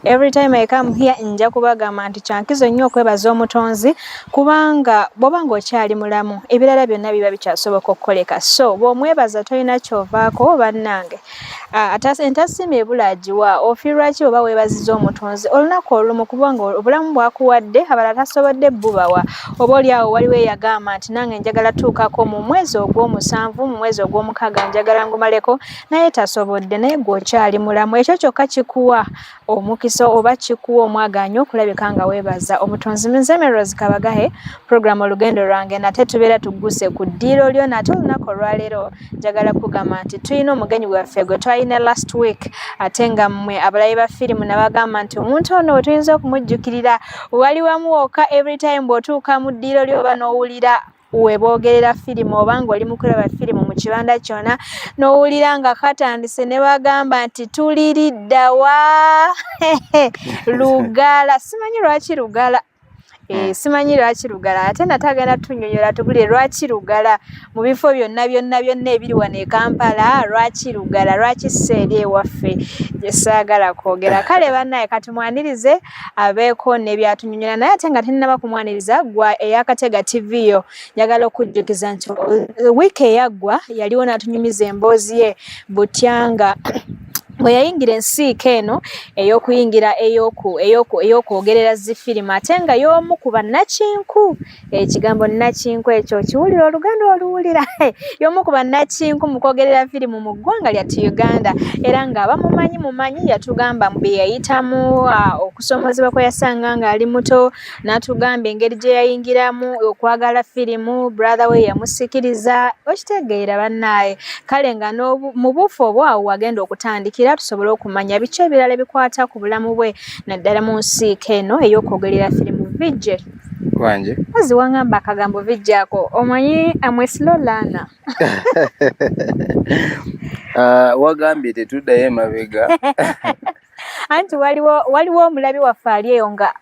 Every time I come here nja kubagamba nti kyankizo nnyo okwebaza omutonzi kubanga bw'oba ng'okyali mulamu ebirala byonna biba bikyasoboka okukoleka. So bw'omwebaza tolina kyovaako bannange. Entasiima ebula agiwa ofiirwa ki oba weebazizza omutonzi olunaku olumu kubanga obulamu bwakuwadde abalala tasobodde bubawa. Oba oli awo waliwo eyagamba nti nange njagala tuukako mu mwezi ogw'omusanvu mu mwezi ogw'omukaaga njagala ngumaleko naye tasobodde naye gw'okyali mulamu ekyo kyokka kikuwa omukisa oba kikuwa omwaganyo okulabika nga weebaza omutonzi. Nze Rose Kabagahe program olugendo lwange nate tubeera tugguse ku ddiiro lyo nate olunaku olwaleero njagala kugamba nti tulina omugenyi waffe gwe twalina last week ate nga mmwe abalabi ba firimu nabagamba nti omuntu ono tuyinza okumujjukirira wali wamu wokka every time bw'otuuka mu ddiiro lyo oba n'owulira webogerera firimu oba ng'oli mu kulaba firimu mu kibanda kyonna n'owulira nga katandise ne bagamba nti tuliridda wa Lugala. Simanyi lwaki Lugala. Simanyi lwaki Lugala ate natagenda tunnyonnyola tubulire lwaki Lugala mu bifo byonna ebiri wano e Kampala lwaki Lugala lwaki seeri ewaffe gye saagala kwogera. Kale bannaye katumwanirize abeeko ne byatunnyonnyola naye ate nga tennaba kumwaniriza gwa ey'Akatega TV yo njagala okujjukiza nti wiiki eyaggwa yaliwo n'atunyumiza emboozi ye Butyanga bwe yayingira ensiika eno ey'okuyingira ey'okwogerera zifirimu ate nga y'omu ku bannakinku ekigambo nnakinku ekyo kiwulira oluganda oluwulira y'omu ku bannakinku mu kwogerera firimu mu ggwanga lyattu Uganda era nga abamumanyi yatugamba bye yayitamu okusomozebwa kwe yasanga nga ali muto n'atugamba engeri gye yayingiramu okwagala firimu brother we yamusikiriza okitegeera bannaye kale nga mu bufu obwawo wagenda okutandikira tusobole okumanya biki ebirala ebikwata ku bulamu bwe naddala mu nsiika eno ey'okwogerera firimu. Vijje wanje ozi wangamba akagambo vijjaako omanyi amwesilolana wagambye tetuddayo emabega anti waliwo omulabi waffe ali eyo nga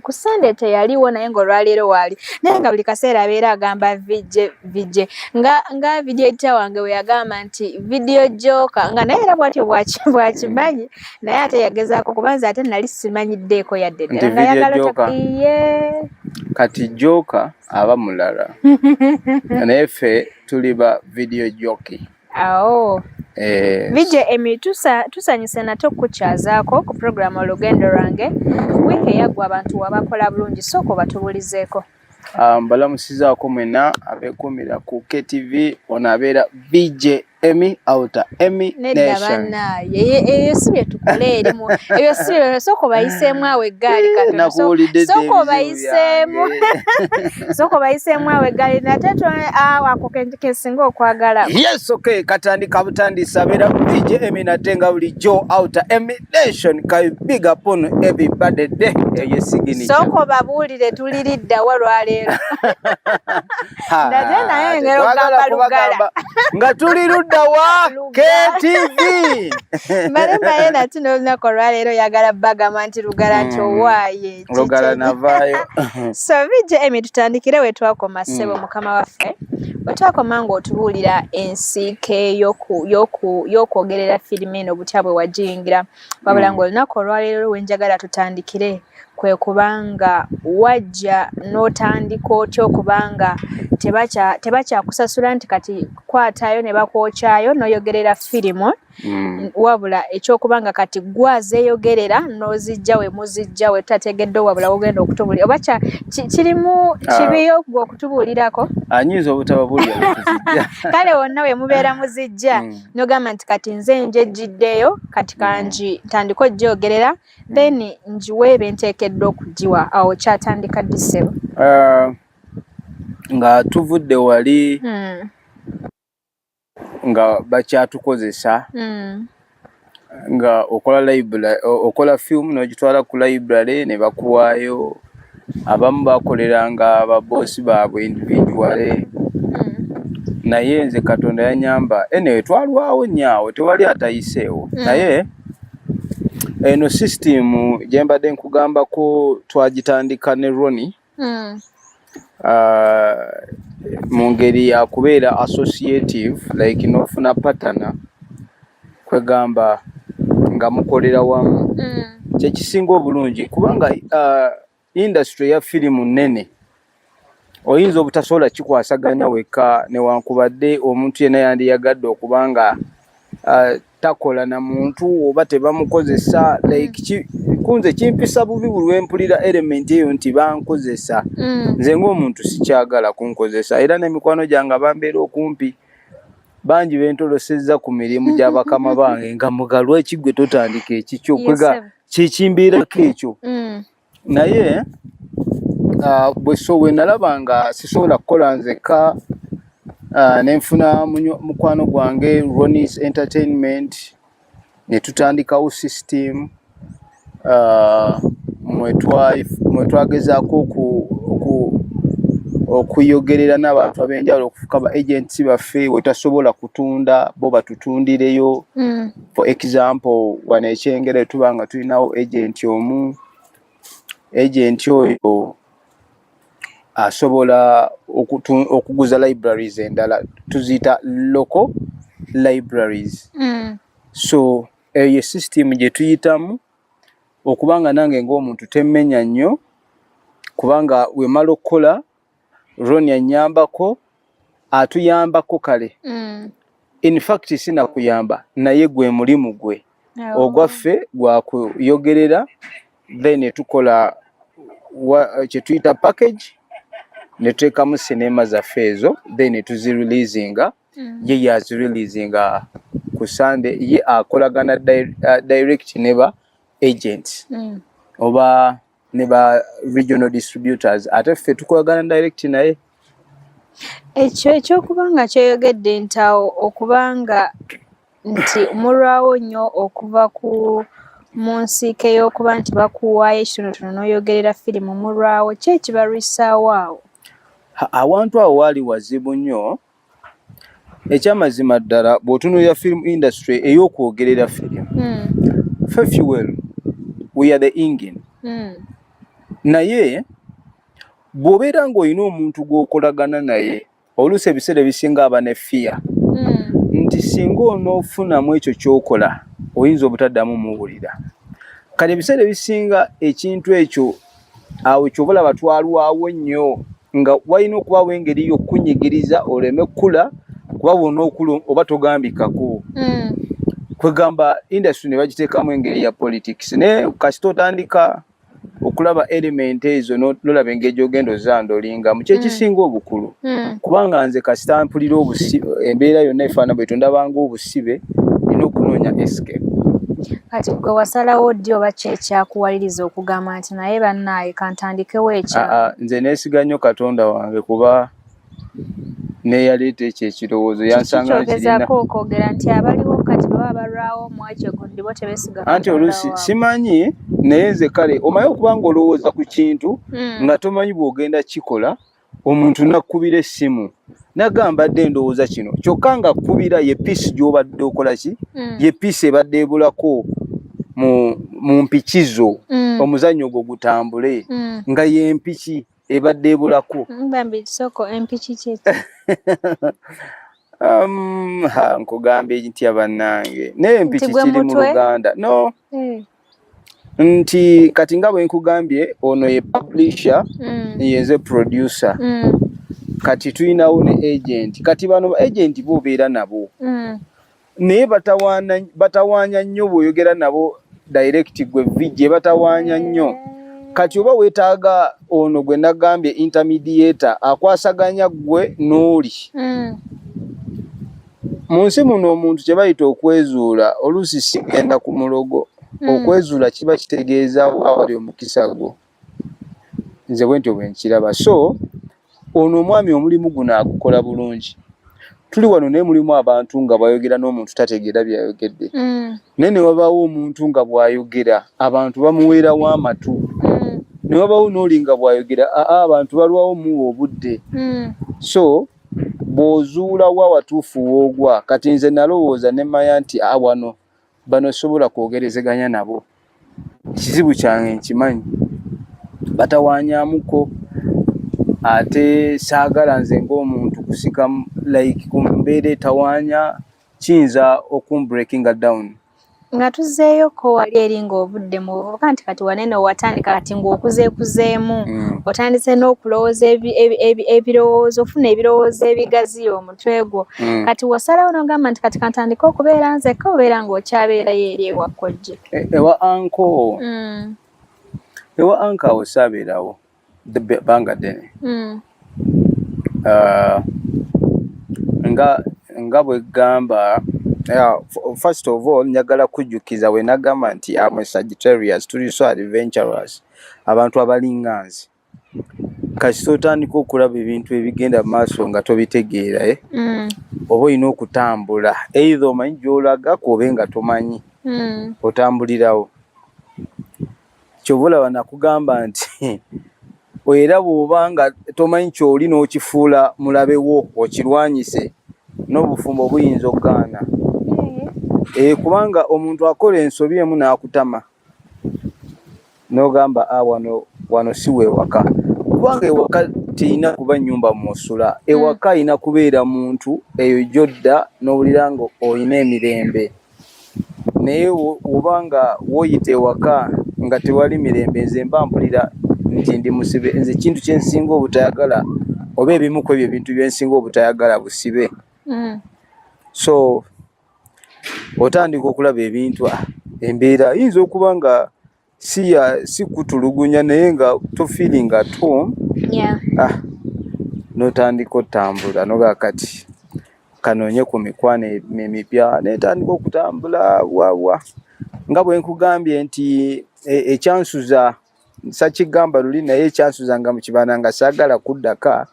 ku Sunday teyaliwo naye ng'olwaleero waali naye nga buli kaseera abeera agamba vijje nga vidiyo edita wange we yagamba nti vidiyo joka nga naye era bwatyo bwakimanyi naye ate yagezaako kubanza ate nali simanyiddeeko yadde ddala nga yagala iye kati joka aba mulala naye ffe tuli ba vidiyo joki. Vijje emi tusanyuse nate okukukyazaako ku programu olugendo lwange wiiki eyaggwa abantu wabakola bulungi sooka obatubulizeeko. Mbalamusizaako mwena abeekuumira ku KTV ono abeera Vijje Emi Outer Emi Nation. Eyo si bye tukole erimu eyo si bye sooka obayiseemu awo eggaali katono sooka obayiseemu awo eggaali nate ako kensinga okwagala. Yes, okay, katandika butandisi abeera Vijje Emi nate nga bulijjo Outer Emi Nation ka big up on everybody day eyo signature. Sooka obabuulire tuliridda wa lwaleero nate naye ngero gamba Lugala nga tulirudda wa KTV naye nati n'olunaku olwaleero yagala bagamba nti Lugala nti owaaye Lugala navaayo. So Vijje Emi tutandikire we twakoma ssebo mukama waffe we twakoma ng'otubuulira ensiika y'okwogerera firimu eno butya bwe wagiyingira wabula ng'olunaku olwaleero we njagala tutandikire kwe kubanga wajja n'otandika otya okubanga tebakyakusasula nti kati kwatayo ne bakwokyayo n'oyogerera firimu wabula ekyokubanga kati gwazeeyogerera n'ozijja we muzijja we tutategedde wabula wogenda okutubulira oba kirimu kibiyo gwe okutubuulirako anyinza obutababuulira okuzijja kale wonna we mubeera muzijja n'ogamba nti kati nze njejjiddeyo kati kanji ntandika ogyogerera then njiweebe nteekeddwa okugiwa awo kyatandika ddisebo nga tuvudde wali nga bakyatukozesa nga okola film n'ogitwala ku library ne bakuwaayo abamu bakoleranga ababoosi baabwe individually naye nze Katonda yanyamba anyway twalwawo nyaawe tewali atayiseewo naye eno system gye mbadde nkugambako twagitandika ne Ronnie mu ngeri ya kubeera associative like nofuna patana kwegamba nga mukolera wamu kyekisinga obulungi kubanga industry ya firimu nnene oyinza obutasobola kikwasaganya wekka newankubadde omuntu yenna yandiyagadde okubanga takola na muntu oba tebamukozesa like kunze kimpisa bubi buli lwempulira element eyo nti bankozesa nze ng'omuntu sikyagala kunkozesa era n'emikwano gyange bambeera okumpi bangi bentolosezza ku mirimu gya bakama bange nga mugalwa ekigwe totandika ekikyo kwega kikimbiirako ekyo naye bwe nalaba nga sisobola kukola nzekka nenfuna mukwano gwange Ronnie's Entertainment ne tutandikawo system mwe twagezaako okuyogerera n'abantu ab'enjawulo okufuka ba agents baffe we tasobola kutunda bo batutundireyo for example wano ekyengere tuba nga tulinawo agent omu agent oyo asobola okuguza libraries endala tuziyita local libraries so eyo system gye tuyitamu okubanga nange ng'omuntu temmenya nnyo kubanga wemala okukola Ronnie anyambako atuyambako kale in fact sinakuyamba naye gwe mulimu gwe ogwaffe gwakuyogerera then tukola kyetuyita package netuteekamu sinema zaffe ezo then tuzireleasinga ye yazireleasinga ku Sunday ye akolagana direct neba agents oba neba regional distributors ate ffe tukolagana direct naye ekyo ekyokubanga kyeyogedde ntawo okubanga nti mulwawo nnyo okuva ku munsiike y'okuba nti bakuwaayo ekitonotono n'oyogerera firimu mulwawo ki ekibalwisaawo awo awantu awo waali wazibu nnyo ekyamazima ddala bw'otunuulira film industry ey'okwogerera firimu fuel we are the engine naye bw'obeera ng'olina omuntu gw'okolagana naye oluusi ebiseera ebisinga aba ne fear nti singa onoofunamu ekyo ky'okola oyinza obutaddamu muwulira kale ebiseera ebisinga ekintu ekyo awo kyobola batwalwawo nnyo nga walina okubaawo engeri y'okkunyigiriza oleme kkula kuba bwonna okulu oba togambikako kwegamba industry ne bagiteekamu engeri ya politics naye kasita otandika okulaba element ezo nolaba engeri gy'ogenda ozandolinga mu kyekisinga obukulu kubanga nze kasita mpulira embeera yonna efaana bwe tondabanga obusibe nina okunoonya escape kati gwe wasalawo ddi oba kyekyakuwaliriza okugamba nti naye bannaaye kantandikewo ekya nze neesiga nnyo Katonda wange kuba neyaleeta ekyo ekirowoozo yansanga kirinaokyogezaako okwogera nti abaliwo kati baba balwawo mwekyo gundi bo tebesiga anti oluusi simanyi naye nze kale omanyi okuba nga olowooza ku kintu nga tomanyi bw'ogenda kikola omuntu nakkubira essimu nagamba dde ndowooza kino kyokka nga kkubira ye piisi gy'obadde okola ki ye piisi ebadde ebulako mu mpikizo omuzannyo ogwo gutambule nga ye mpiki ebadde ebulako soko empiki kyeki nkugambye ntya bannange naye empiki kiri mu Luganda no nti kati nga bwe nkugambye ono ye publisher yenze producer kati tuyinawo ne agent kati bano agent bobeera nabo naye batawaanya nnyo bw'oyogera nabo direct gwe vijje batawaanya nnyo kati oba weetaaga ono gwe nagambye intermediator akwasaganya gwe n'oli mu nsi muno omuntu kye bayita okwezuula oluusi sigenda ku mulogo okwezuula kiba kitegeeza awali omukisa gwo nze bwentyo bwe nkiraba so ono omwami omulimu guno agukola bulungi tuli wano naye mulimu abantu nga bayogera n'omuntu tategeera byayogedde naye ne wabaawo omuntu nga bw'ayogera abantu bamuweerawo amatu ne wabaawo n'oli nga bw'ayogera abantu balwawo muwa obudde so bw'ozuula wa watuufu woogwa kati nze nalowooza ne mmanya nti wano bano sobola kwogerezeganya nabo kizibu kyange nkimanyi batawaanyaamuko ate saagala nze ng'omuntu kusika like ku mbeera etawaanya kiyinza okumbreakinga down nga tuzzeeyo ko wali eri ng'ovudde mu buvubuka nti kati wanene watandika kati ng'okuzeekuzeemu otandise n'okulowooza ebirowoozo ofuna ebirowoozo ebigaziya omutwe gwo kati wasalawo n'ogamba nti kati kantandika okubeera nzekka obeera ng'okyabeerayo eri ewa kkojje ewa anko awo saabeerawo bbanga ddene nga bwe gamba first of all njagala kujjukiza we nagamba nti I'm Sagittarius tuli so adventurous abantu abalinganzi kati totandika okulaba ebintu ebigenda mu maaso nga tobitegeera oba olina okutambula either omanyi gy'olaga kobe nga tomanyi otambulirawo kyova olaba nakugamba nti era bw'oba nga tomanyi ky'oli n'okifuula mulabewo okirwanyise n'obufumbo buyinza okugaana kubanga omuntu akola ensobi emu n'akutama n'ogamba wano si weewaka kubanga ewaka terina kuba nnyumba mw'osula ewaka alina kubeera muntu eyo gy'odda n'owulira nga olina emirembe naye oba nga w'oyita ewaka nga tewali mirembe nze mba mpulira nti ndi musibe nze kintu kye nsinga obutayagala oba ebimu ku ebyo ebintu bye nsinga obutayagala busibe so otandika okulaba ebintu embeera yinza okuba nga si kutulugunya naye nga tofiiringa at home n'otandika otambula noga kati kanoonye ku mikwano emipya netandika okutambula wawa nga bwe nkugambye nti ekyansuza sakigamba luli naye ekyansuza nga mu kibanda nga saagala kuddaka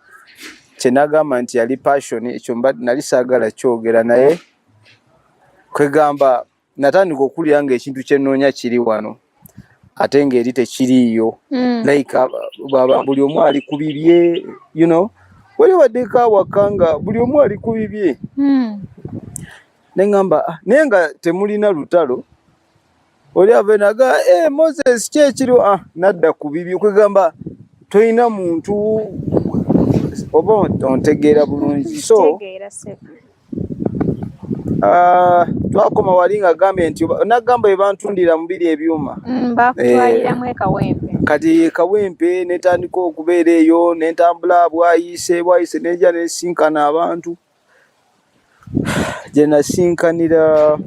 kyenagamba nti yali passion ekyo nali saagala kyogera naye kwegamba natandika okulira nga ekintu kyenoonya kiri wano ate ng'eri tekiriiyo like buli omu ali ku bibye wali waddeko awaka nga buli omu ali ku bibye neŋŋamba naye nga temulina lutalo oli avenaga Moses kyekiriwo nadda ku bibye kwegamba toyina muntu oba ontegeera bulungi so twakoma wali nga gambye nti nagamba ebantundira mu biri ebyuma bakutwaliramu ekawempe kati kawempe netandika okubeera eyo nentambula bwayise nejja nesinkana abantu gye nasinkanira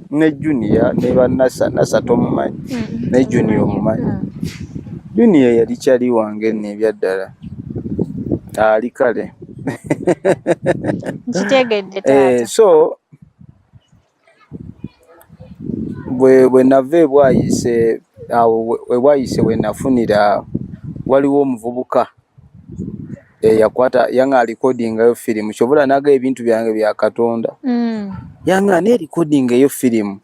ne Junior ne bannasa tomumanyi ne Junior omumanyi Junior yali kyali wange nno ebyaddala ali kale nkitegedde taata so bwe nava ebwayise awo ebwayise we nafunira waliwo omuvubuka yakwata yanga alikodingayo firimu kyobula naga ebintu byange bya Katonda yanga ne recordingayo firimu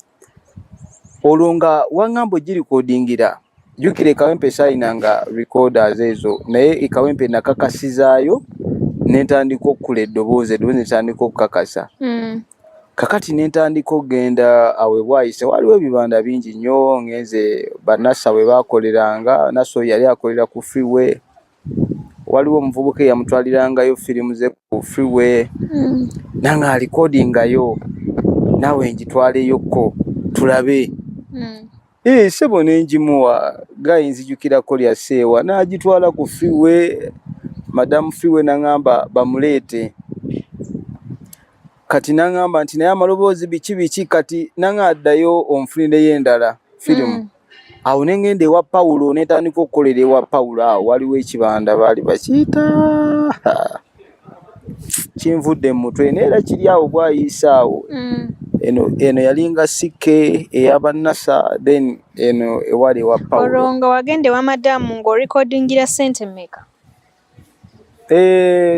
olwo nga waŋŋamba ogirikodingira jjukira ekawempe sayinanga recorders ezo naye ekawempe nakakasizaayo nentandika okukula eddoboozi netandika okukakasa kakati nentandika okgenda awe bwayise waliwo ebibanda bingi nnyo ngenze bannassa bwe bakoleranga nasso yali akolera ku freeway waliwo omuvubuka eyamutwalirangayo firimu ze ku freeway nanga alikodingayo naawe njitwaleyokko tulabe sebo nenjimuwa gayi nzijukirako lya seewa n'agitwala ku freeway madamu freeway naŋŋamba bamuleete kati naŋŋamba nti naye amaloboozi biki kati naŋŋa addayo onfunireyo endala firimu awo neŋŋenda ewa Pawulo netandika okukolera ewa Pawulo awo waliwo ekibanda baali bakiyita kinvudde mu mutwe naye era kiri awo bwayisa awo eno yalinga sikke eyabannasa then eno ewali ewa Pawulo olwo nga wagenda ewa madamu ng'orikodingira ssente mmeka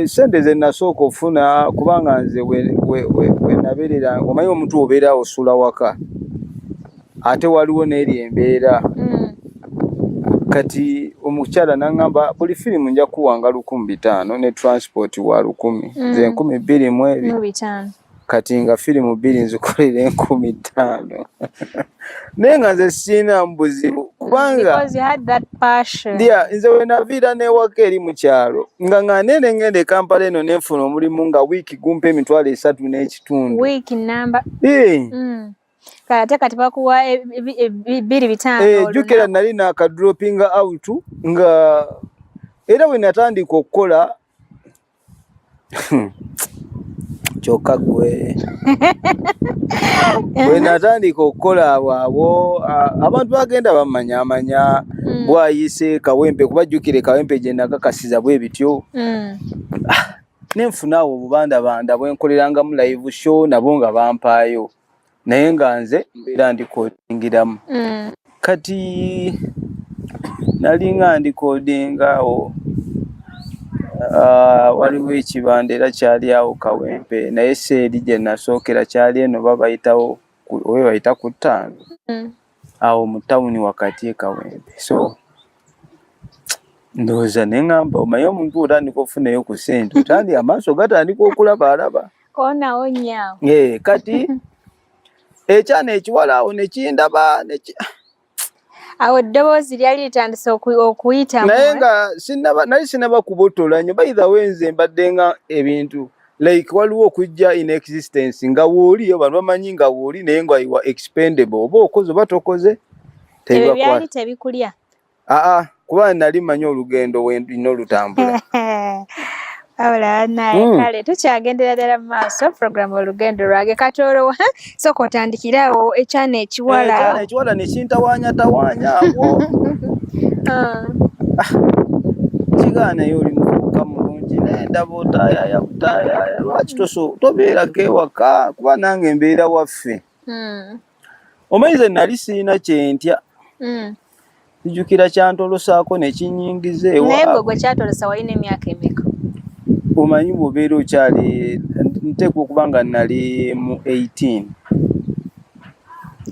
sente ze nasooka ofuna kubanga nze we nabeerera omanyi omuntu obeera osula waka ate waliwo n'eri embeera kati omukyala naŋŋamba buli firimu nja kuwanga 1,500 ne transport wa 1,000 ze 2,200 kati nga firimu 2 nzikolera 1,500 naye nga nze sirina buzibu kubanga nze we naviira n'ewaka eri mu kyalo nga nene ngenda e Kampala eno nenfuna omulimu nga wiiki gumpa emitwalo 3 n'ekitundu wiiki namba Kati bakuwa 2,500 jukira nali nakadropinga out nga era we natandika okukola kyokka gwe we natandika okukola awo abantu bagenda bamanya bwayise Kawempe kuba jukire Kawempe gye nakakasiza bwe bityo nenfuna awo obubandabanda bwenkolerangamu live show nabo nga bampaayo naye nga nze mbeera ndikodingiramu kati nalinga ndikodingawo waliwo ekibanda era kyali awo Kawempe naye seeri gye nasookera kyali eno babayitawo owe bayita ku ttaano awo mu tawuni wakati e Kawempe so ndowooza ne ŋŋamba omanyi omuntu otandika okufunayo ku ssente otandi amaaso gatandika okulaba alaba onawo nnyo kati ekyana ekiwala awo ne kindaba awo eddoboozi lyali litandise okuyitamu naye nga nali sinaba kubotola nnyo by the way nze mbadde nga ebintu like waliwo okujja in existence nga wooli abantu bamanyi nga wooli naye nga iwa expendable oba okoze oba tokoze ebyo byali tebikulya kuba nali manyi olugendo wendina olutambula awula naye kale tukyagendera ddala mu maaso programu olugendo lwage katoolo soka otandikirawo ekyana ekiwala ne kintawaanyatawaanya awo kigaana yo oli muvubuka mulungi naye ndaba otaayaya butaayaya lwaki tobeerako ewaka kuba nange mbeera waffe omanyize nali siina kyentya kijjukira kyantolosaako ne kinyingiza ewa naye gwe kyatolosa walina emyaka emeka omanyi bw'obeera okyali nteekwa okuba nga nali mu 18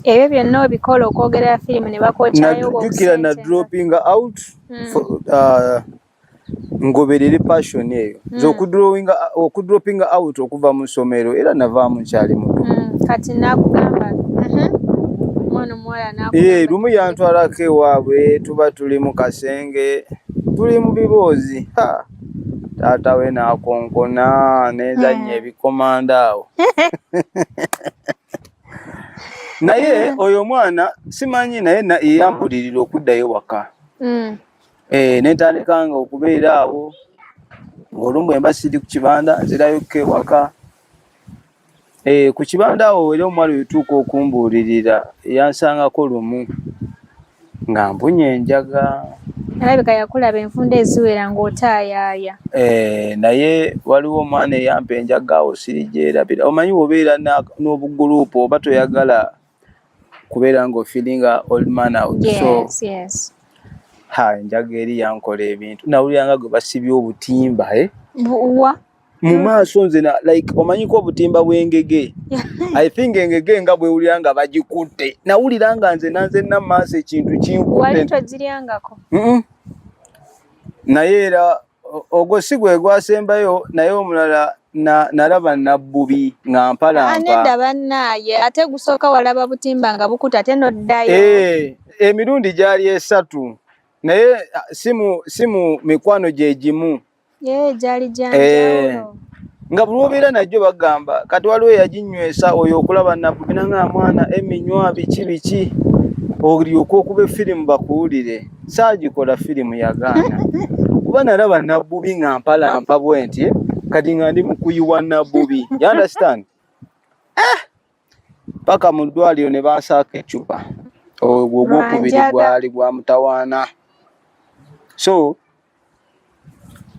ebyo byonna obikola okwogerera firimu ne bakwokyayo jjukira na dropping out ngoberere passion eyo okudropinga out okuva mu ssomero era navaamu nkyali muto kati nakugamba mwana omuwala nakugamba lumu yantwalako ewaabwe tuba tuli mu kasenge tuli mu biboozi taata we nakonkona nezannya ebikomanda awo naye oyo mwana simanyi naye yampulirira okuddayo waka nentandikanga okubeera awo olumu emba siri ku kibanda nzirayoka ewaka ku kibanda awo era omuwala wetuuka okumbuulirira yansangako lumu nga mpunye enjaga alabika yakulaba enfunda eziwera ng'otaayaaya naye waliwo omwana eyampa enjaga awo sirigyerabira omanyi wobeera n'obuguruupu oba toyagala kubeera ng'ofiringa old man out yes. Enjaga eri yankola ebintu nawuliranga gwe basibye obutimba mu maaso nze like omanyiko obutimba bw'engege I think engege nga bwewulira nga bagikutte nawulira nga nze nanze namaaso ekintu kinkutte wali togiryangako naye era ogwo si gwe gwasembayo naye omulala nalaba nabbubi nga mpalampa nedda bannaaye ate gusooka walaba butimba nga bukuta ate noddayo emirundi gyali 3 naye simu mikwano gye gimu gyali gyanjawulo nga buli obeera najjo bagamba kati waliwo yaginywesa oyo okulaba nabbubi nanga mwana eminywa biki olyoka okuba firimu bakuwulire saagikola firimu yagaana kuba nalaba nabbubi nga mpalampa bwe nti kati nga ndi mukuyiwa nabbubi you understand paka mu ddwaliro ne bansaako ecupa ogwokubiri gwali gwa mutawaana so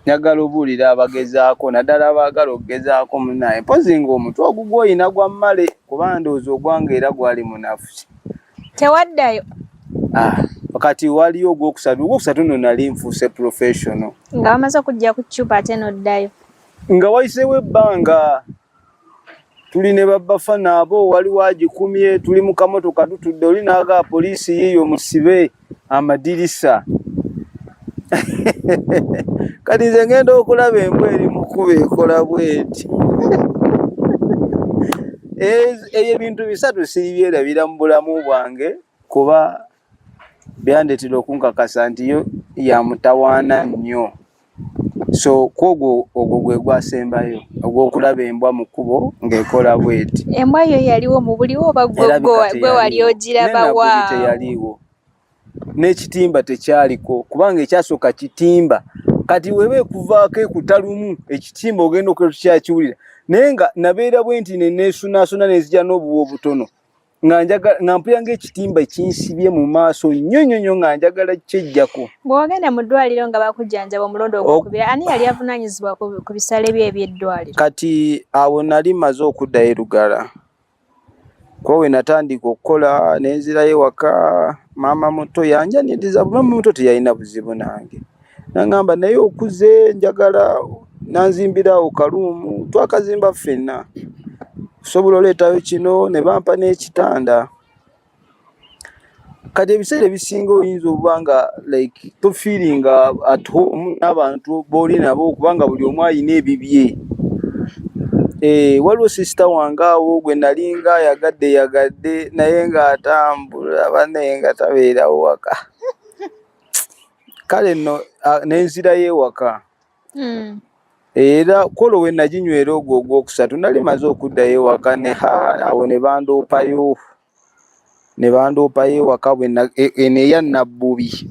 njagala obuulira abagezaako naddala abaagala okugezaako munaye mpozi ng'omutwe ogugwoyina gwa mmale kuba ndowooza ogwange era gwali munafusi tewaddayo kati waliyo ogwokusatu no nali nfuuse professional nga bamaze okujja ku cupa ate noddayo nga wayiseewo ebbanga tuli ne babbafa naabo waliwo agikumye tuli mu kamotoka tutudde oli naaga poliisi yiiyo musibe amadirisa kati nze ngenda okulaba embwa eri mukuba ekola bweti eyo ebintu bisatu siribyerabira mu bulamu bwange kuba byandetera okunkakasa nti yo yamutawaana nnyo so kwogo ogwo gwe gwasembayo ogw'okulaba embwa mu kkubo ng'ekola bweti. Embwa yo yaliwo mu buliwo oba gwe wali ogiraba wa? Teyaliwo. N'ekitimba tekyaliko kubanga ekyasooka kitimba. Kati weba ekuvaako ekutalumu ekitimba ogenda okukyakiwulira. Naye nga nabeera bwe nti neneesunaasuna nezija n'obuwa obutono. Nga mpulira ng'ekitimba kinsibye mu maaso nnyo nga njagala kyejjako. Bw'ogenda mu ddwaliro nga bakujjanjaba omulundi ogwokubiri, ani yali avunaanyizibwa ku bisale bye eby'eddwaliro? Kati awo nali maze okuddayo Lugala. Kuba we natandika okukola nenzirayo ewaka, maama muto yanjaniriza. Maama muto teyalina buzibu nange. Nangamba naye okuze njagala nanzimbirawo kaluumu, twakazimba ffenna. Osobola oleetayo kino ne bampa n'ekitanda. Kati ebiseera ebisinga oyinza okuba nga like tofiiringa at home n'abantu b'oli nabo kubanga buli omu alina ebibye. Waliwo sisita wange awo gwe nalinga yagadde naye ng'atambula banne nga tabeerawo waka. Kale nno nenzirayo ewaka. Era kolo we naginywera ogwo ogwokusatu nali maze okuddayo ewaka awo ne bandoopayo ewaka eya Nabbubi.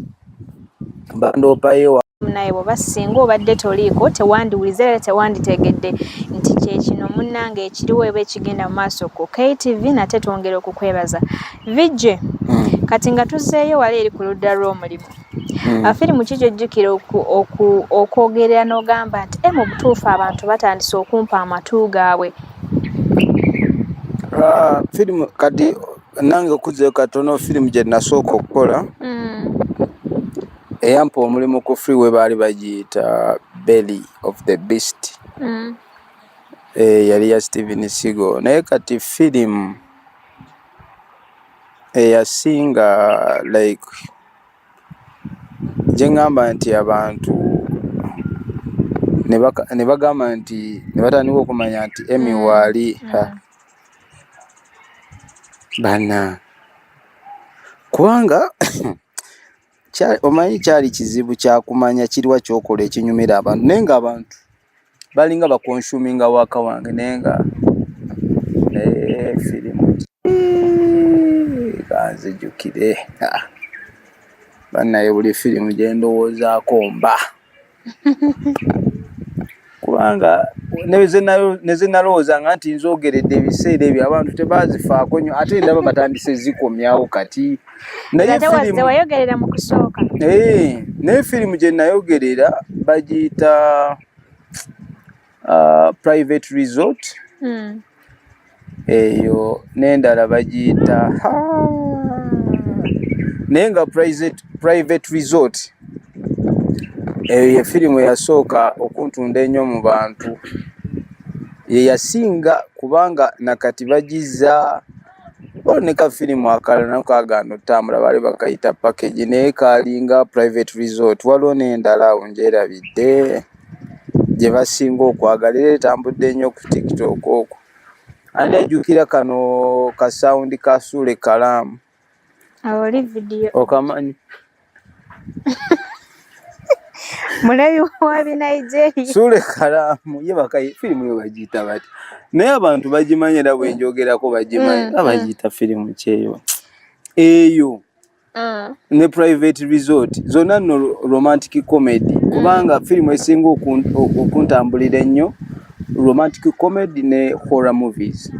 Bandoopayo naye bw'oba singa obadde toliiko tewandiwulize era tewanditegedde nti kyekino munnange ekiriwo eba ekigenda mu maaso ku KTV nate twongera okukwebaza. Vijje, kati nga tuzzeeyo wali eri ku ludda lw'omulimu. Firimu ki gy'ojjukira okwogerera n'ogamba nti mu butuufu abantu batandise okumpa amatu gaabwe? Firimu kati nange okuzzeeyo katono firimu gye nasooka okukola eyampa omulimu ku Freeway baali bagiyita Belly of the Beast. Yali ya Steven Seagal. Naye kati firimu eyasinga like gye ngamba nti abantu ne bagamba nti ne batandika okumanya nti Emmy waali bana kubanga omanyi kyali kizibu kyakumanya kiriwa kyokola ekinyumira abantu naye nga abantu balinga bakonsuminga waka wange naye nga firimu kanzijjukire bannaye buli firimu gye ndowoozaako mba kubanga neze nalowoozanga nti nzoogeredde ebiseera ebyo abantu tebazifaako nnyo ate ndaba batandise zikomyawo kati. Wayogerera mu kusooka? Naye firimu gye nayogerera bagiyita Private Resort. Eyo n'endala bagiyita naye nga Private Resort eyo ye firimu eyasooka okuntunda ennyo mu bantu. Ye yasinga kubanga nakati bagiza ne firimu akalala nako kaagana otambula baali bakayita package naye kaalinga Private Resort. Waliwo n'endala awo ngyerabidde gye basinga okwagala era etambudde nnyo ku TikTok okwo. Ani ajjukira kano ka sound ka Sule Kalaamu? Oli video. Okamanyi? Mulabi wa Nigeria. Sule Kalaamu ye bakayi firimu yo bagiyita bati. Naye abantu bagimanyi era bwe njogerako bagimanyi. Bagiyita firimu kyeyo. Eyo. Ne Private Resort. Zonna nno romantic comedy. Kubanga firimu esinga okuntambulira ennyo romantic comedy ne horror movies.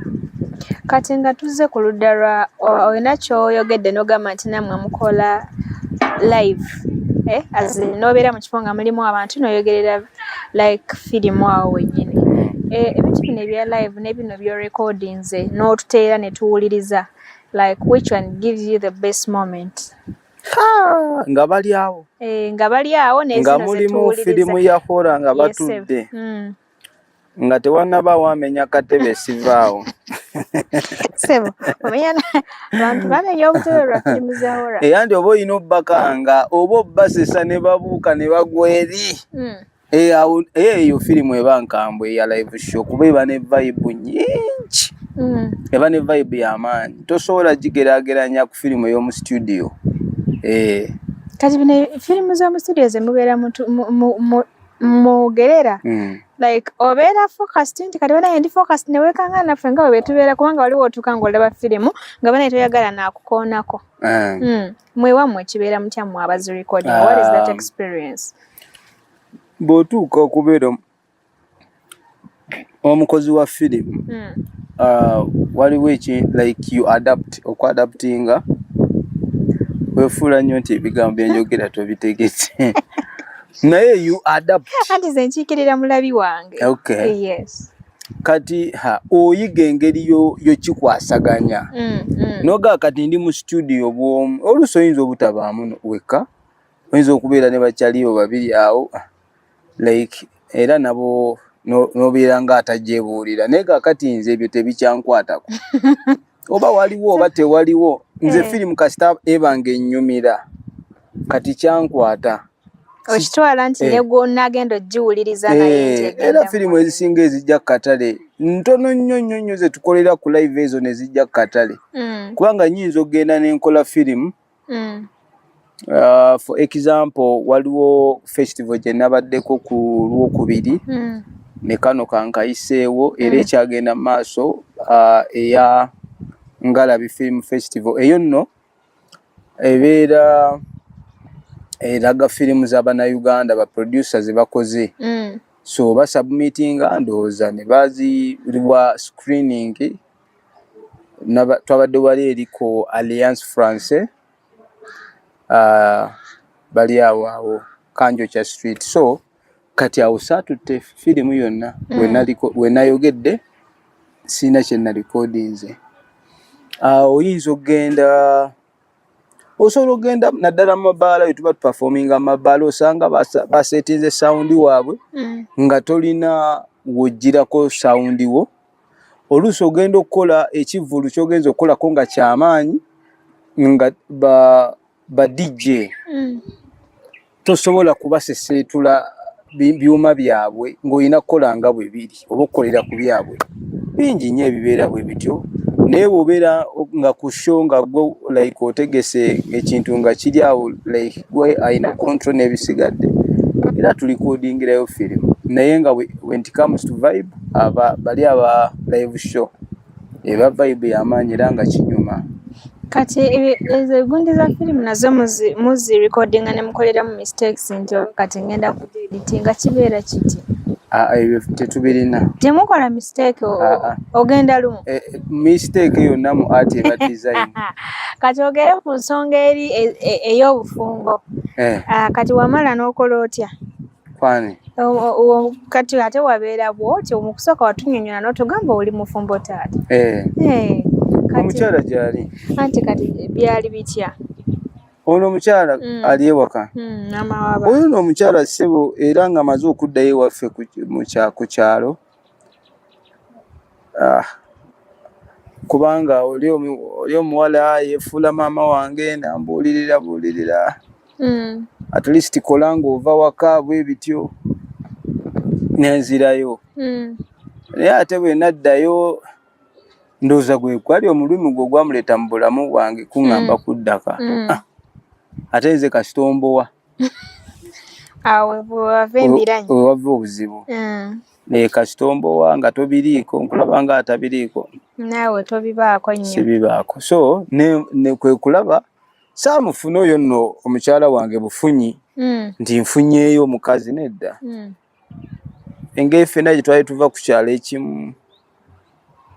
Kati nga tuzze ku ludda lwa olina kyoyogedde n'ogamba nti nammwe mukola live. N'obeera mu kifo nga mulimu abantu n'oyogerera like firimu awo wennyini. Ebintu bino ebya live ne bino byo recordinze n'otuteera ne tuwuliriza like which one gives you the best moment? Nga bali awo. Nga bali awo nga mulimu firimu ya horror nga batudde. Nga tewannaba wamenya katebe sivaawo. Sebo, abantu bamenya obutebe lwa firimu za horror. Eyandi oba olina obbakanga oba obbasesa ne babuuka ne bagwa eri. Eyo firimu eba nkambwe eya live show kuba eba ne vibe nyingi. Eba ne vibe y'amaanyi. Tosobola gigeraageranya ku firimu ey'omu studio. Kati bino firimu z'omu studio ze mubeera mugerera like obeera focused nti kati banaye ndi focused ne weekanga naffe nga bwe tubeera kubanga waliwo otuuka ng'olaba firimu nga banaye toyagala naakukoonako. Mwewammwe kibeera mutya mmwe abazi recording? What is that experience? Bw'otuuka okubeera omukozi wa firimu waliwo like you adapt okuadaptinga weefuula nnyo nti ebigambo byenjogera tobitegese naye you adapt. Anti nze nkiikirira mulabi wange. Okay. Yes. Kati oyiga engeri yokikwasaganya noga kati ndi mu studio bw'omu oluusi oyinza obutabaamu wekka oyinza okubeera ne bakyaliyo babiri awo like era nabo nobeera nga atajebuulira naye kakati nze ebyo tebikyankwatako oba waliwo oba tewaliwo nze firimu kasita ebanga ennyumira kati kyankwata okitwala nti nagenda ogiwuliriza naye era firimu ezisinga ezijja ku katale ntono nnyo ze tukolera ku live ezo ne zijja ku katale kubanga nnyinza okgenda nenkola firimu. For example waliwo festival gye nabaddeko ku Lwokubiri ne kano kankayiseewo era ekyagenda mu maaso eya Ngalabi Film Festival eyo nno ebeera eraga firimu z'Abannayuganda ba producers ze bakoze so basubmitinga ndowooza ne baziwa screening twabadde wali eriko Alliance Française bali awo Kanjokya Street. So kati awo saatutte firimu yonna we nayogedde sina kye nalikodinze. Oyinza okgenda osobola okgenda naddala mu mabaala we tuba tupafominga mu mabaala osanga basetinze sawundi waabwe nga tolina wojjirako sawundi wo oluusi ogenda okukola ekivvulu kyogenza okukolako nga kyamaanyi nga ba DJ tosobola kubaseseetula byuma byabwe ng'olina kukola nga bwe biri oba okukolera ku byabwe bingi nnyo ebibeera bwe bityo naye bw'obeera nga ku show nga gwe like otegese ekintu nga kiri awo like gwe alina control n'ebisigadde era tulikodingirayo firimu naye nga when it comes to vibe bali aba live show eba vibe y'amaanyi era nga kinyuma. Kati ezo egundi za firimu nazo muzi recordinga ne mukoleramu mistakes nti kati ngenda ku editinga kibeera kiti? Ebyo tetubirina. Temukola mistake ogenda lumu? Mistake yonna mu art eba design. Kati ogere ku nsonga eri ey'obufungo. Kati wamala n'okola otya? Kwani? Kati ate wabeera bw'otyo omukusooka watunnyonnyola n'otogamba oli mufumbo taata. Omukyala gyali. Anti kati byali bitya? Ono omukyala ali ewaka. Oyo n'omukyala ssebo era nga amaze okuddayo ewaffe ku kyalo. Kubanga oli omuwala yeefuula maama wange nambuulirira. At least kola ng'ova waka bwe bityo nenzirayo. Naye ate bwe naddayo ndowooza gwe gwali omulumi gwe gwamuleeta mu bulamu bwange kuŋŋamba kuddaka. Ate nze kasitombowa. Awo bw'owava embiranye. Wava obuzibu. Naye kasitombowa nga tobiriiko nkulaba nga atabiriiko. Naawe tobibaako nnyo. Sibibaako. So ne kwe kulaba saamufuna oyo nno omukyala wange bufunyi nti nfunyeeyo omukazi nedda. Engeri ffenna gye twali tuva ku kyalo ekimu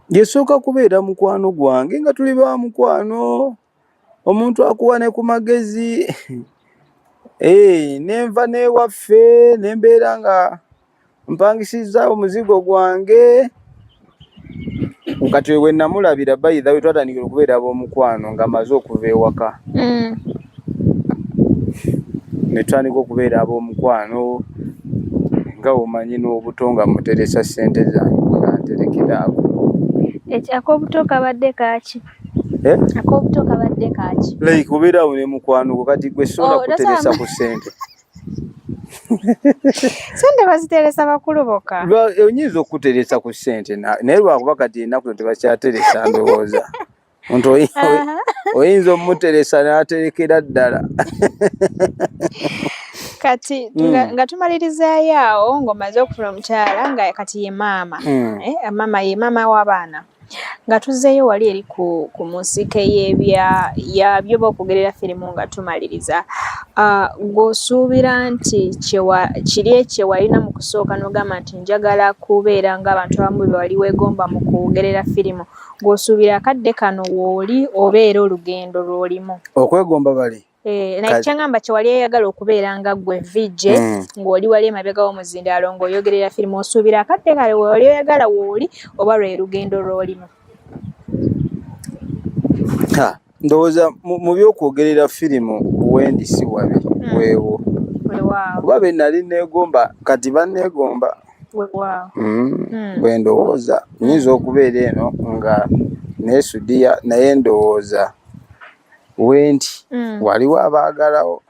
yesooka kubeera mukwano gwange nga tuli ba mukwano omuntu akuwa ne ku magezi nenva n'ewaffe ne mbeera nga mpangisizza omuzigo gwange kati we namulabira bayitha we twatandikira okubeera ab'omukwano nga maze okuva ewaka ne tutandika okubeera ab'omukwano nga omanyi n'obuto nga muteresa ssente zange nga nterekera ako. Ak'obuto kabadde kaaki? Ak'obuto kabadde kaaki? Like obeera awo ne mukwano gwo kati gwe sobola kuteresa ku ssente. Ssente baziteresa bakulu bokka. Oyinza okuteresa ku ssente naye lwakuba kati ennaku zo tebakyateresa ndowooza. Omuntu oyinza omuteresa n'aterekera ddala. kati nga tumalirizayo awo ng'omaze okufuna omukyala nga kati ye maama maama ye maama w'abaana nga tuzzeeyo wali eri ku musike y'ebyoba okugerera firimu nga tumaliriza ng'osuubira nti kiri ekye walina mu kusooka n'ogamba nti njagala kubeera ng'abantu abamu be wali weegomba mu kugerera firimu ng'osuubira akadde kano wooli obeera olugendo lw'olimu okwegomba bali naye kyangamba kyewali eyagala okubeera nga ggwe vijje ng'oli wali emabega w'omuzindaalo ng'oyogerera firimu osuubira akadde kale wali oyagala wooli oba lwe lugendo lw'olimu ndowooza mu byokwogerera firimu wendi si wabi weewo kuba be nali neegomba kati banneegomba bwe ndowooza nyinza okubeera eno nga neesudiya naye ndowooza wendi waliwo abaagalawo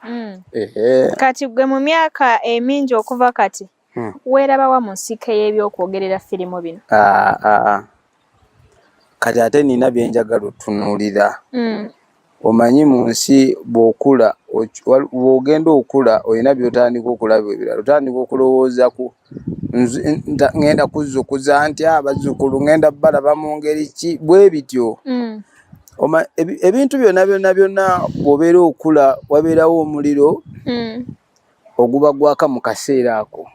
kati gwe mu myaka emingi okuva kati weerabawa mu nsika y'ebyokwogerera firimu bino kati ate nina byenjagala otunuulira omanyi mu nsi bw'okula bw'ogenda okula olina by'otandika okulaba ebirala otandika okulowooza ku ngenda kuzzukuza ntya abazzukulu ngenda balaba mu ngeri ki bwe bityo ebintu byonna bw'obeera okula wabeerawo omuliro oguba gwaka mu kaseera ako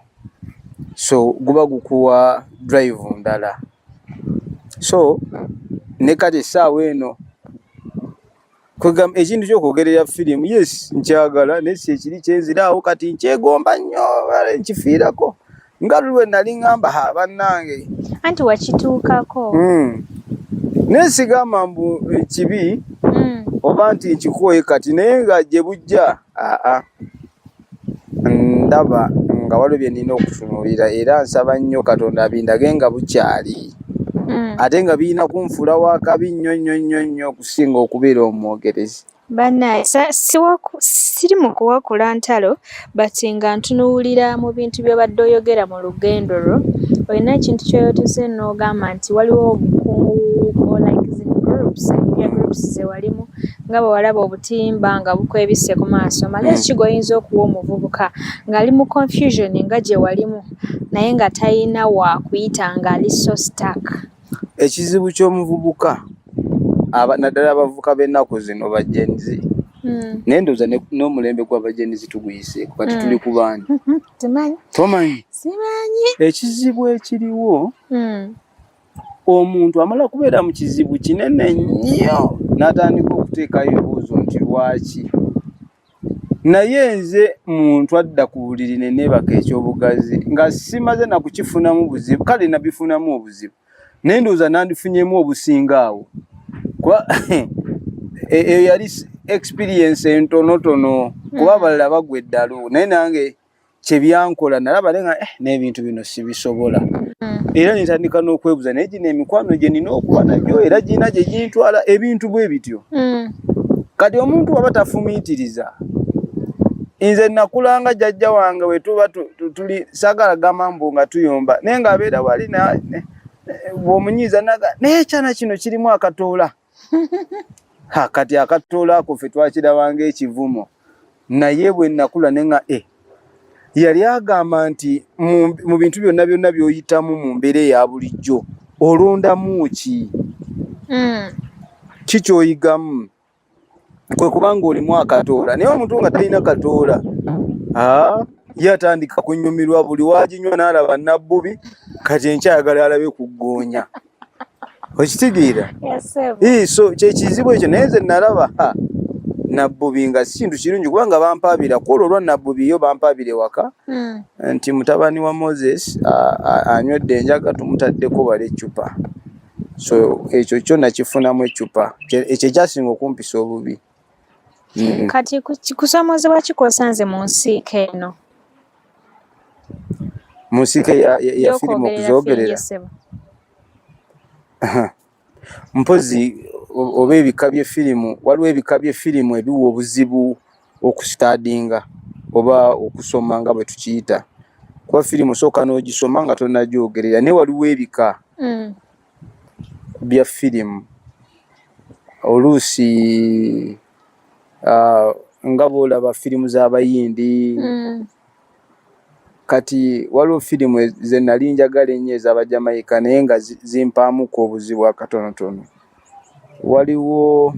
so guba gukuwa drive ndala so ne kati essaawa eno kwegamba ekintu ky'okwogerera firimu yes nkyagala naye si ekiri kyenziraawo kati nkyegomba nnyo nkifiirako nga lulwe nali ŋŋamba bannange anti wakituukako naye sigamba mbu kibi oba nti nkikoye kati naye nga gye bujja ndaba nga waliwo bye nnina okutunuulira era nsaba nnyo Katonda abindage nga bukyali ate nga birina kunfuula wakabi nnyo okusinga okubeera omwogerezi bannaye siri mu kuwakula ntalo bati nga ntunuulira mu bintu by'obadde oyogera mu lugendo lwo olina ekintu ky'oyoteze n'ogamba nti waliwo obukungu groups ze walimu nga bwe walaba obutimba nga bukwebise ku maaso magezi ki g'oyinza okuwa omuvubuka ng'ali mu confusion nga gye walimu naye nga talina wakuyita ng'ali so stuck. Ekizibu ky'omuvubuka naddala abavubuka b'ennaku zino bajenzi naye ndowooza n'omulembe gw'abajenzi tuguyiseeko kati tuli ku baani tomanyi ekizibu ekiriwo omuntu amala kubeera mu kizibu kinene nnyo n'atandika okuteekayo ebibuuzo nti lwaki naye nze muntu adda ku buliri ne neebaka ekyobugazi nga simaze na kukifunamu buzibu kale nabifunamu obuzibu naye ndowooza nandifunyemu obusinga awo eyo yali experience entonotono kuba abalala bagwa eddalu naye nange kyebyankola nalaba lenga n'ebintu bino sibisobola era nitandika n'okwebuza naye gino emikwano gye nina okuba nagyo era girina gye gintwala ebintu bwe bityo kati omuntu waba tafumiitiriza nze nakulanga jjajja wange we tuba tuli sagala gamba mbu nga tuyomba naye ng'abeera wali bw'omunyiiza naye ekyana kino kirimu akatoola kati akatoola ako ffe twakirabanga ekivumo naye bwe nakula nenga yali agamba nti mu bintu byonna by'oyitamu mu mbeera eya bulijjo olondamu ki kikyoyigamu kwe kubanga olimu akatoola naye omuntu nga talina katoola ye atandika kunyumirwa buli waginywa n'alaba nabbubi kati enkyayagala alabe ku ggoonya okitegeera so kyekizibu ekyo naye nze nalaba nabbubi nga si kintu kirungi kubanga bampaabira ku olwo olwa nabbubi yo bampaabira ewaka nti mutabani wa Moses anywedde enjaga tumutaddeko bala eccupa so ekyo kyo nakifunamu eccupa ekyo ekyasinga okumpisa obubi kati kusomozebwa kikosanze mu nsiika eno mu nsiika ya firimu okuzoogerera mpozi oba ebika by'effirimu waliwo ebika by'effirimu ebiwa obuzibu okusitaadinga oba okusoma nga bwe tukiyita kuba firimu sooka n'ogisoma nga tonnagyogerera naye waliwo ebika bya firimu oluusi nga bw'olaba firimu z'abayindi kati waliwo firimu ze nali njagala ennyo ez'Abajamaika naye nga zimpaamuko obuzibu akatonotono. Waliwo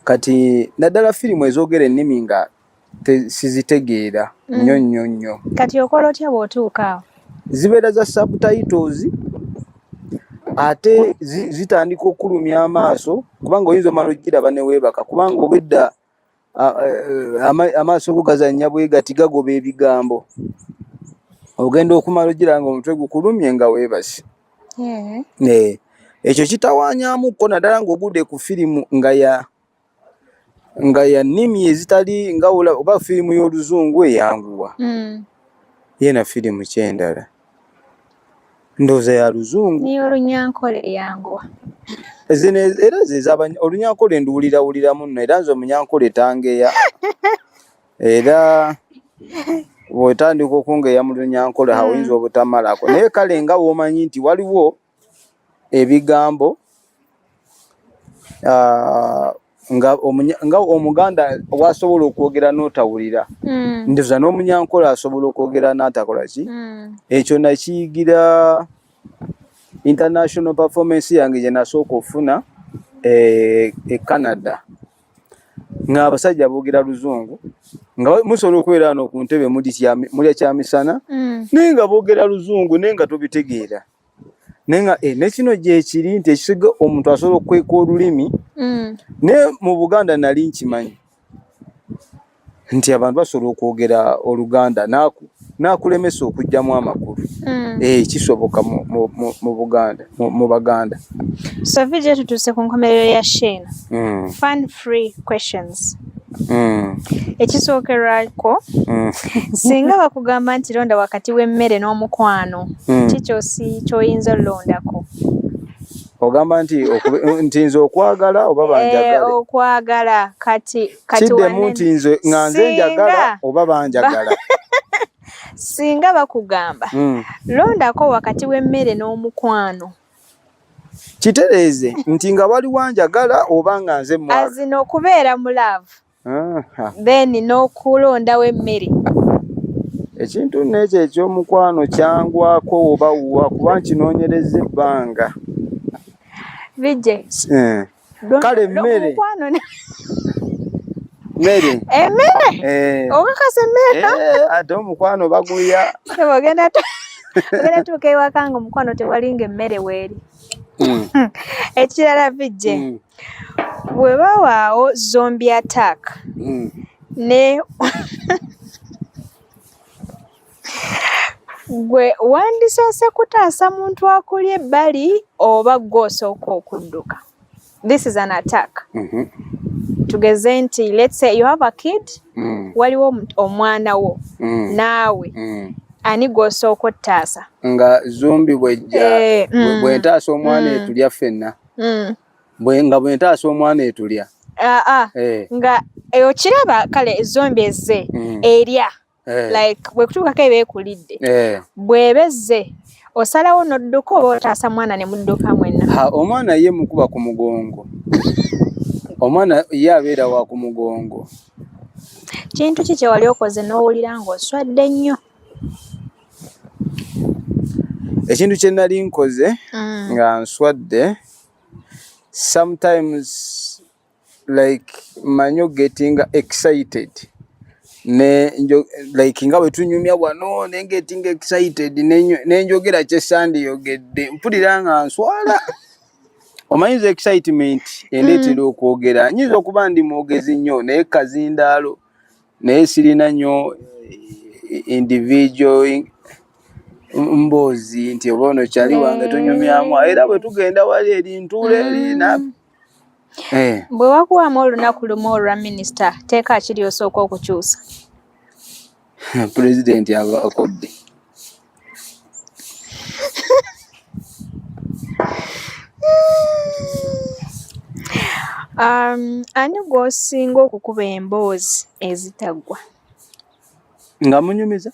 kati naddala firimu ezoogera ennimi nga sizitegeera nnyo. Kati okola otya bw'otuuka awo? Zibeera za subtitles ate zitandika okulumya amaaso kubanga oyinza omala ogiraba ne weebaka kubanga obwedda amaaso go gazannya bwe gati gagoba ebigambo. Ogenda okumala ogiraba nga omutwe gukulumye nga weebase. Ekyo kitawaanyamukko naddala ng'ogudde ku firimu nga ya nnimi ezitali nga oba firimu y'Oluzungu eyanguwa. Yeena firimu kyendala ndowooza ya Luzungu niyo Olunyankole eyanguwa. Zino era Olunyankole nduwulirawuliramu nno era nze Omunyankole tangeya era bw'otandika okungeya mu Lunyankole oyinza obutamalako naye kale nga w'omanyi nti waliwo ebigambo nga Omuganda wasobola okwogera n'otawulira ndowooza n'Omunyankole asobola okwogera n'atakola ki. Ekyo nakiyigira international performance yange gye nasooka ofuna e Canada nga abasajja boogera Luzungu nga musobola okubeera wano ku ntebe mulya kyamisana naye nga boogera Luzungu naye nga tobitegeera naye nga ne kino gye kiri nti ekisiga omuntu asobola okweka olulimi naye mu Buganda nali nkimanyi nti abantu basobola okwogera Oluganda n'akulemesa okuggyamu amakulu. Kisoboka mu Baganda. So vijja tutuuse ku nkomerero ya Sheena. Fun free questions. Ekisookerwako singa bakugamba nti londa wakati w'emmere n'omukwano ky'oyinza olondako? Ogamba nti nze okwagala oba banjagala? Okwagala kati kiddemu nti nze nga nze njagala oba banjagala. Singa bakugamba londako wakati w'emmere n'omukwano, kitereeze nti nga wali wanjagala oba nga nze mwagala. Azina okubeera mu love then n'okulondawo emmere. Ekintu n'ekyo eky'omukwano kyangwako oba wuwa kuba nkinoonyereza ebbanga. Bijje kale mmere emmere okakasa emmere ate omukwano baguya ogenda tuuka ewaka nga omukwano tewalinga emmere weeri. Ekirala bijje bwe bawaawo zombie attack ne gwe wandisoose kutaasa muntu akulya ebbali oba gw'osooka okudduka? This is an attack. Tugeze nti let's say you have a kid, waliwo omwana wo naawe ani gw'osooka ottaasa? Nga zombi bw'entaasa omwana etulya ffenna nga bw'entaasa omwana etulya nga okiraba kale zombi ezze erya like bwekutuukako ebeekulidde bw'ebezze osalawo n'odduka oba otaasa mwana ne mudduka mwenna? Omwana ye mukuba ku mugongo. Omwana ye abeera wa ku mugongo. Kintu ki kye wali okoze n'owulira ng'oswadde nnyo? Ekintu kye nali nkoze nga nswadde, sometimes like manyo getting excited like nga bwe tunyumya wano ne getting excited nenjogera kye sandiyogedde mpulira nga nswala. Omanyiza excitement endeetera okwogera. Nyinza okuba ndi mwogezi nnyo naye kazindaalo naye sirina nnyo individual mboozi nti oba ono kyali wange tunyumyamu era bwe tugenda wali eri ntuula eri bwe wakuwamu olunaku lumu olwa minisita teeka kiri osooka okukyusa? Pulezidenti aba akodde. Ani gw'osinga okukuba emboozi ezitaggwa? Nga munyumiza?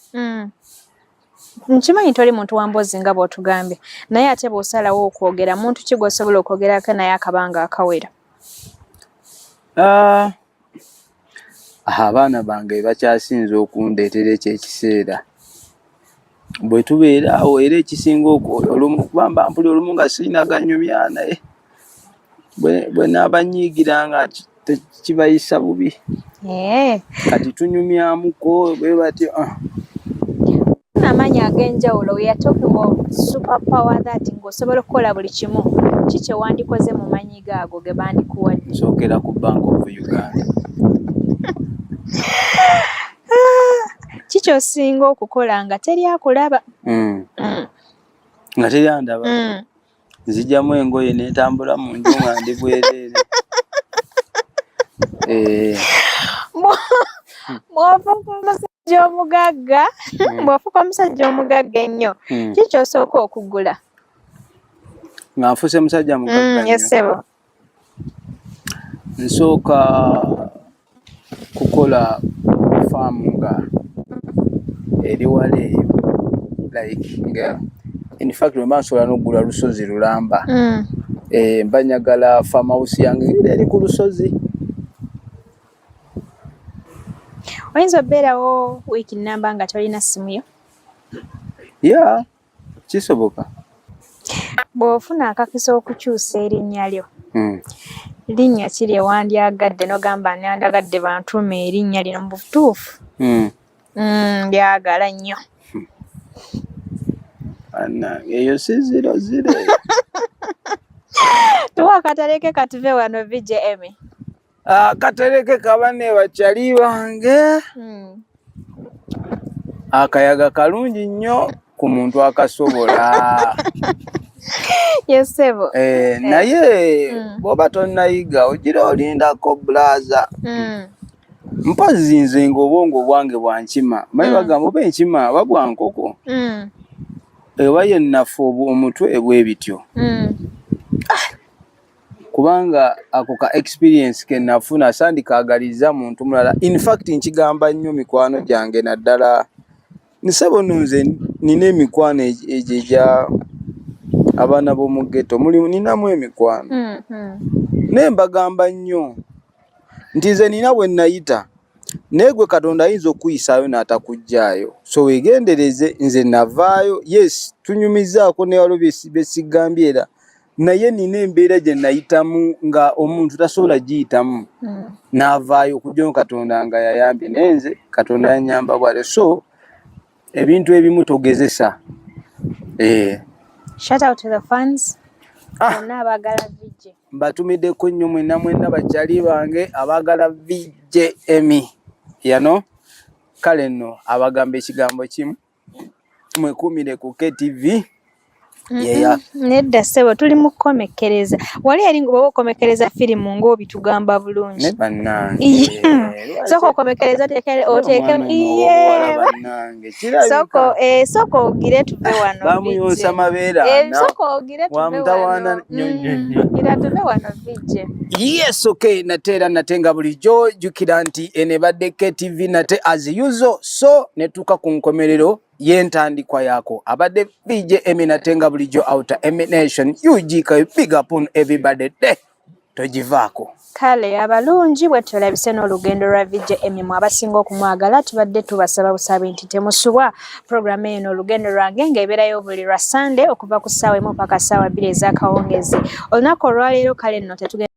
Nkimanyi toli muntu wa mboozi nga bw'otugambye naye ate bw'osalawo okwogera muntu ki gw'osobola okwogerako naye akabanga akawera? abaana bange bakyasinze okundeetera ekyo ekiseera bwe tubeera awo era ekisinga olumu kubamba mpuli olumu nga sirina ganyumya naye bwe naabanyiigira nga kibayisa bubi kati tunyumyamuko bwe batyo amanyi ag'enjawulo we yatokiwa super power that ng'osobola okukola buli kimu ki kye wandikoze mu manyigo ago ge bandikuwadde sookera ku Bank of Uganda ki ky'osinga okukola nga teri akulaba nga teri andaba nzijjamu engoye n'entambula mu nju nga ndi bwereere bw'ofuuka omusajja omugagga bw'ofuuka omusajja omugagga ennyo ki ky'osooka okugula nga nfuuse musajja mugagga nnyo yesebo nsooka kukola faamu nga eri wala eyo like nga in fact bwe mba nsobola n'okugula lusozi lulamba mba njagala farmhouse yange eri ku lusozi oyinza obeerawo wiiki nnamba nga tolina ssimu yo ya kisoboka bw'ofuna akakisa okukyusa erinnya lyo linnya ki lye wandyagadde n'ogamba nandyagadde bantuume erinnya lino mu butuufu lyagala nnyo eyo si 00 tuwa akatereke katuve wano VJM akatereke kabane bakyali bange akayaga kalungi nnyo ku muntu akasobola yesebo naye bw'oba tonnayiga ogira olindako blaza mpozzi nze ng'obwongo bwange bwankima manyi bagamba oba enkima oba bwankoko eba yennafu omutwe bwe bityo kubanga ako ka experience ke nafuna sandikaagaliza muntu mulala in fact nkigamba nnyo mikwano gyange naddala nsebo nze nina emikwano egya abaana b'omu ghetto mulimu ninamu emikwano naye mbagamba nnyo nti nze nina bwe nayita naye gwe Katonda ayinza okuyisaayo n'atakuggyaayo so weegendereze nze navaayo yes tunyumizaako newalo besigambye era naye nina embeera gye nayitamu nga omuntu tasobola giyitamu n'avaayo okujjayo Katonda nga yayambye naye nze Katonda yanyamba bwale so ebintu ebimu togezesa shout out to the fans bonna abaagala VJ mbatumiddeko nnyo mwenna bakyali bange abaagala VJM yano kale nno abagamba ekigambo kimu mwekuumire ku KTV nedda ssebo tuli mu kukomekereza wali yali bw'oba okomekereza firimu ng'obitugamba bulungi sooka okomekereza sooka ogire tuve wano bamuyonsa mabeera sooka ogire tuve wano VJ yes okay nate nga bulijjo jjukira nti enebadde KTV nate as usual so netuuka ku nkomerero y'entandikwa yaako abadde VJM nate nga bulijjo outer emination UGK big up on everybody de togivaako kale abalungi bwe tulabise n'olugendo lwa VJM mu abasinga okumwagala tubadde tubasaba busabe nti temusubwa programu eno olugendo lwange ng'ebeerayo buli lwa Sunday okuva ku ssaawa 1 paka ssaawa 2 ez'akawungezi olunaku olwaleero kale nno tetugenda